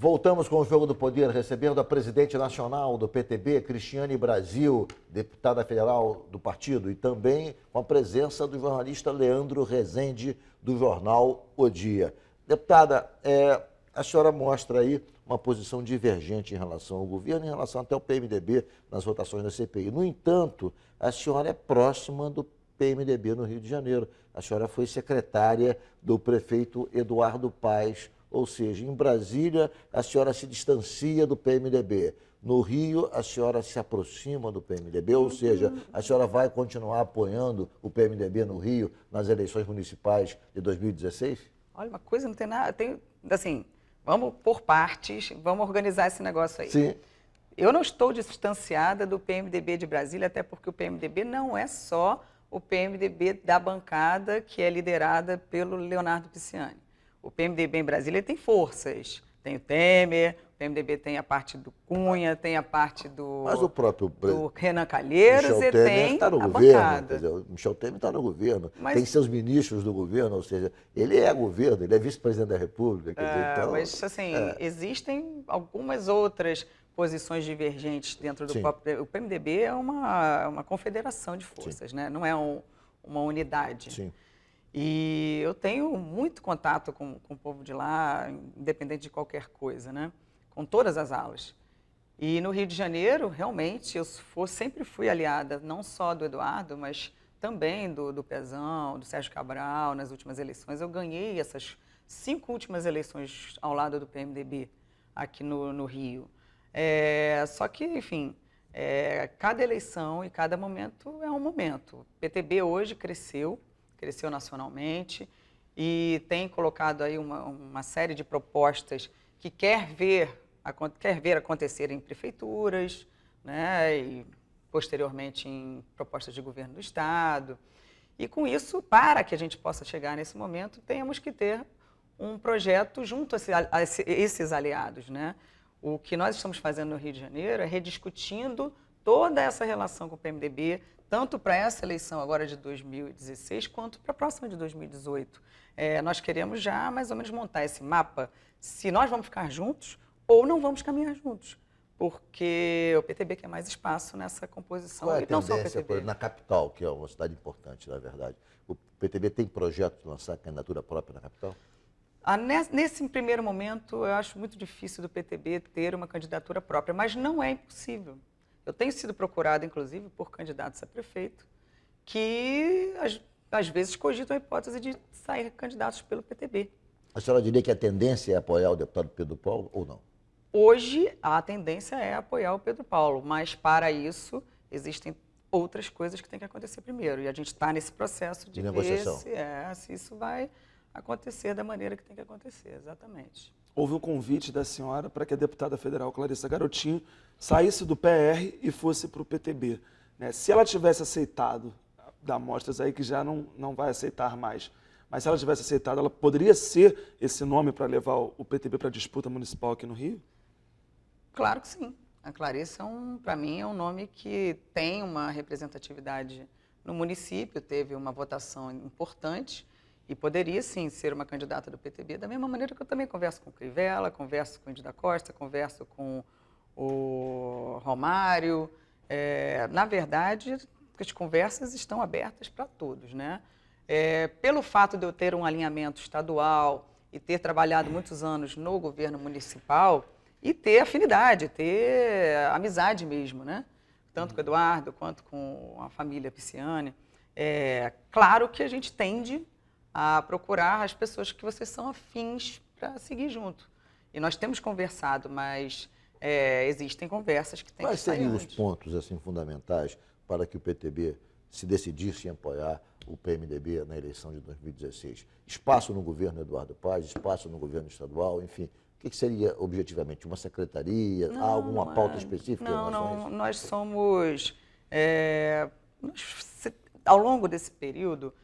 Voltamos com o Jogo do Poder, recebendo a presidente nacional do PTB, Cristiane Brasil, deputada federal do partido, e também com a presença do jornalista Leandro Rezende, do jornal O Dia. Deputada, a senhora mostra aí uma posição divergente em relação ao governo, em relação até ao PMDB nas votações da CPI. No entanto, a senhora é próxima do PMDB no Rio de Janeiro. A senhora foi secretária do prefeito Eduardo Paes. Ou seja, em Brasília, a senhora se distancia do PMDB. No Rio, a senhora se aproxima do PMDB, ou seja, a senhora vai continuar apoiando o PMDB no Rio nas eleições municipais de 2016? Olha, uma coisa não tem nada, assim, vamos por partes, vamos organizar esse negócio aí. Sim. Eu não estou distanciada do PMDB de Brasília, até porque o PMDB não é só o PMDB da bancada que é liderada pelo Leonardo Pisciani. O PMDB em Brasília tem forças, tem o Temer, o PMDB tem a parte do Cunha, tem a parte do, Mas o próprio do Renan Calheiros Michel e Temer tem está no a governo, bancada. quer dizer, o Michel Temer está no governo, Mas, tem seus ministros do governo, ou seja, ele é governo, ele é vice-presidente da República. Quer dizer, então, mas, assim, existem algumas outras posições divergentes dentro do próprio... O PMDB é uma confederação de forças, né? Não é uma unidade. Sim. E eu tenho muito contato com o povo de lá, independente de qualquer coisa, né? Com todas as alas. E no Rio de Janeiro, realmente, eu sempre fui aliada, não só do Eduardo, mas também do Pezão, do Sérgio Cabral, nas últimas eleições. Eu ganhei essas 5 últimas eleições ao lado do PMDB, aqui no Rio. Só que, enfim, cada eleição e cada momento é um momento. O PTB hoje cresceu nacionalmente e tem colocado aí uma série de propostas que quer ver acontecer em prefeituras, né, e posteriormente em propostas de governo do Estado. E com isso, para que a gente possa chegar nesse momento, temos que ter um projeto junto a esses aliados, né? O que nós estamos fazendo no Rio de Janeiro é rediscutindo toda essa relação com o PMDB, tanto para essa eleição agora de 2016, quanto para a próxima de 2018. Nós queremos já mais ou menos montar esse mapa, se nós vamos ficar juntos ou não vamos caminhar juntos, porque o PTB quer mais espaço nessa composição. Qual é a e não só o tendência, PTB. na capital, que é uma cidade importante, na verdade? O PTB tem projeto de lançar candidatura própria na capital? Nesse primeiro momento, eu acho muito difícil do PTB ter uma candidatura própria, mas não é impossível. Eu tenho sido procurado, inclusive, por candidatos a prefeito que, às vezes, cogitam a hipótese de sair candidatos pelo PTB. A senhora diria que a tendência é apoiar o deputado Pedro Paulo ou não? Hoje, a tendência é apoiar o Pedro Paulo, mas, para isso, existem outras coisas que têm que acontecer primeiro. E a gente está nesse processo de ver se isso vai acontecer da maneira que tem que acontecer, exatamente. Houve um convite da senhora para que a deputada federal Clarissa Garotinho saísse do PR e fosse para o PTB. Né? Se ela tivesse aceitado, dá mostras aí que já não vai aceitar mais, mas se ela tivesse aceitado, ela poderia ser esse nome para levar o PTB para a disputa municipal aqui no Rio? Claro que sim. A Clarissa, para mim, é um nome que tem uma representatividade no município, teve uma votação importante, e poderia, sim, ser uma candidata do PTB, da mesma maneira que eu também converso com o Crivella, converso com o Índio da Costa, converso com o Romário. Na verdade, as conversas estão abertas para todos, né? Pelo fato de eu ter um alinhamento estadual e ter trabalhado muitos anos no governo municipal e ter afinidade, ter amizade mesmo, né? Tanto com o Eduardo quanto com a família Pisciani. Claro que a gente tende a procurar as pessoas que vocês são afins para seguir junto. E nós temos conversado, mas existem conversas que têm que sair seriam antes. os pontos assim, fundamentais para que o PTB se decidisse em apoiar o PMDB na eleição de 2016? Espaço no governo Eduardo Paes, espaço no governo estadual, enfim. O que seria, objetivamente, uma secretaria? Há alguma pauta específica? Não, nós somos... ao longo desse período,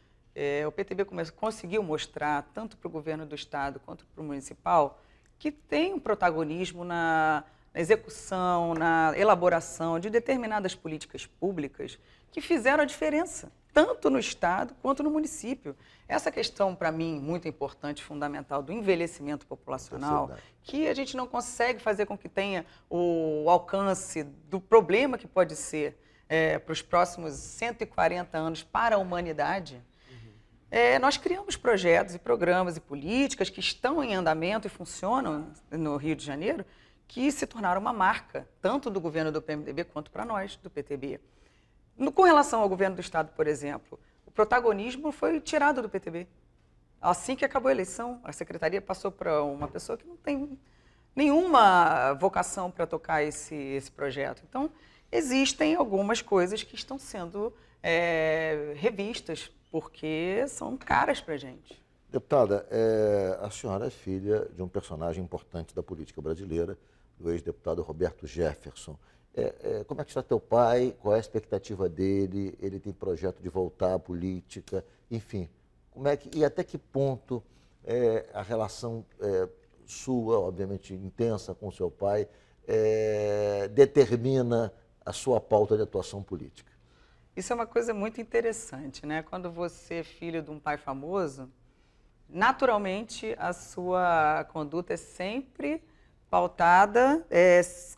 o PTB conseguiu mostrar, tanto para o governo do Estado quanto para o municipal, que tem um protagonismo na execução, na elaboração de determinadas políticas públicas que fizeram a diferença tanto no Estado quanto no município. Essa questão, para mim, muito importante, fundamental, do envelhecimento populacional, que a gente não consegue fazer com que tenha o alcance do problema que pode ser para os próximos 140 anos para a humanidade. Nós criamos projetos e programas e políticas que estão em andamento e funcionam no Rio de Janeiro, que se tornaram uma marca, tanto do governo do PMDB quanto para nós, do PTB. Com relação ao governo do Estado, por exemplo, o protagonismo foi tirado do PTB. Assim que acabou a eleição, a secretaria passou para uma pessoa que não tem nenhuma vocação para tocar esse projeto. Então, existem algumas coisas que estão sendo revistas, porque são caras para a gente. Deputada, a senhora é filha de um personagem importante da política brasileira, do ex-deputado Roberto Jefferson. Como é que está teu pai? Qual é a expectativa dele? Ele tem projeto de voltar à política? Enfim, e até que ponto a relação sua, obviamente intensa com seu pai, determina a sua pauta de atuação política? Isso é uma coisa muito interessante, né? Quando você é filho de um pai famoso, naturalmente a sua conduta é sempre pautada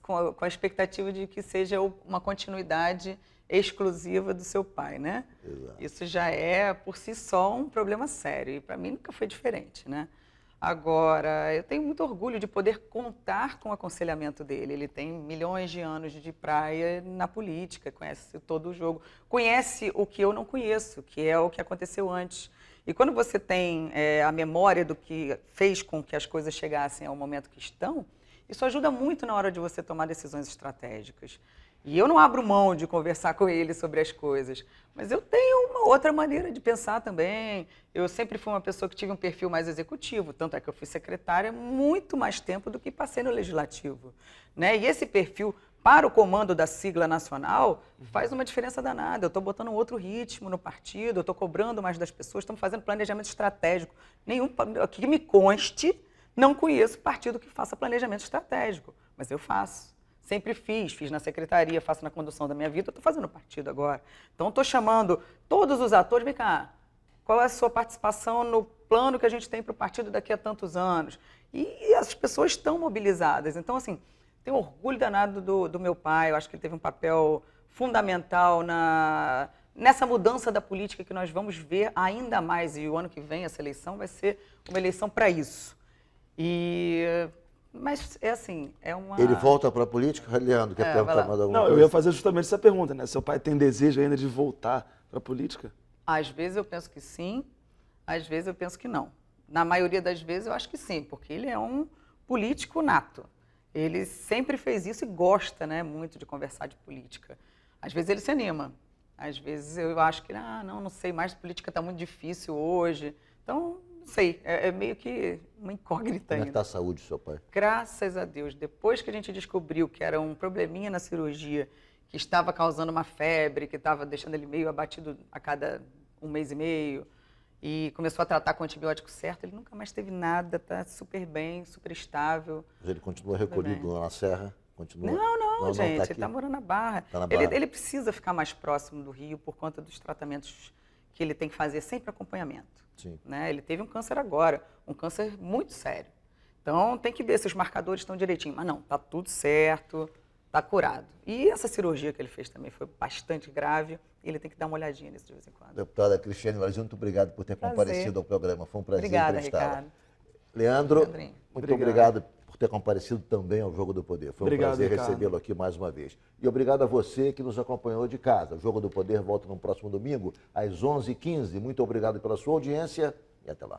com a expectativa de que seja uma continuidade exclusiva do seu pai, né? Exato. Isso já é, por si só, um problema sério, e para mim nunca foi diferente, né? Agora, eu tenho muito orgulho de poder contar com o aconselhamento dele. Ele tem milhões de anos de praia na política, conhece todo o jogo, conhece o que eu não conheço, que é o que aconteceu antes. E quando você tem a memória do que fez com que as coisas chegassem ao momento que estão, isso ajuda muito na hora de você tomar decisões estratégicas. E eu não abro mão de conversar com ele sobre as coisas, mas eu tenho uma outra maneira de pensar também. Eu sempre fui uma pessoa que tive um perfil mais executivo, tanto é que eu fui secretária muito mais tempo do que passei no legislativo, né? E esse perfil para o comando da sigla nacional faz uma diferença danada. Eu estou botando um outro ritmo no partido, eu estou cobrando mais das pessoas, estamos fazendo planejamento estratégico. Que me conste, não conheço partido que faça planejamento estratégico, mas eu faço. Sempre fiz na secretaria, faço na condução da minha vida, estou fazendo partido agora. Então, estou chamando todos os atores, vem cá, qual é a sua participação no plano que a gente tem para o partido daqui a tantos anos? E as pessoas estão mobilizadas. Então, assim, tenho orgulho danado do meu pai, eu acho que ele teve um papel fundamental nessa mudança da política que nós vamos ver ainda mais, e o ano que vem essa eleição vai ser uma eleição para isso. Mas Ele volta para a política, Leandro? Quer perguntar mais alguma coisa? Não, eu ia fazer justamente essa pergunta, né? Seu pai tem desejo ainda de voltar para a política? Às vezes eu penso que sim, às vezes eu penso que não. Na maioria das vezes eu acho que sim, porque ele é um político nato. Ele sempre fez isso e gosta, né, muito de conversar de política. Às vezes ele se anima, às vezes eu acho que, não sei, mais política está muito difícil hoje. Então, não sei, é meio que uma incógnita Como é que está ainda. a saúde do seu pai? Graças a Deus, depois que a gente descobriu que era um probleminha na cirurgia, que estava causando uma febre, que estava deixando ele meio abatido a cada 1 mês e meio, e começou a tratar com o antibiótico certo, ele nunca mais teve nada, está super bem, super estável. Mas ele continua recolhido lá na Serra? Continua... Não, gente, tá ele aqui. está morando na Barra. Tá na Barra. Ele precisa ficar mais próximo do Rio por conta dos tratamentos que ele tem que fazer, sempre acompanhamento. Sim. Né? Ele teve um câncer agora, um câncer muito sério. Então, tem que ver se os marcadores estão direitinho. Mas não, está tudo certo, está curado. E essa cirurgia que ele fez também foi bastante grave. Ele tem que dar uma olhadinha nisso de vez em quando. Deputada Cristiane Brasil, muito obrigado por ter comparecido ao programa. Foi um prazer Obrigada, entrevistá-la. Ricardo. Leandro, Leandrinho. muito obrigado por ter comparecido também ao Jogo do Poder. Foi um prazer Ricardo. recebê-lo aqui mais uma vez. E obrigado a você que nos acompanhou de casa. O Jogo do Poder volta no próximo domingo, às 11h15. Muito obrigado pela sua audiência e até lá.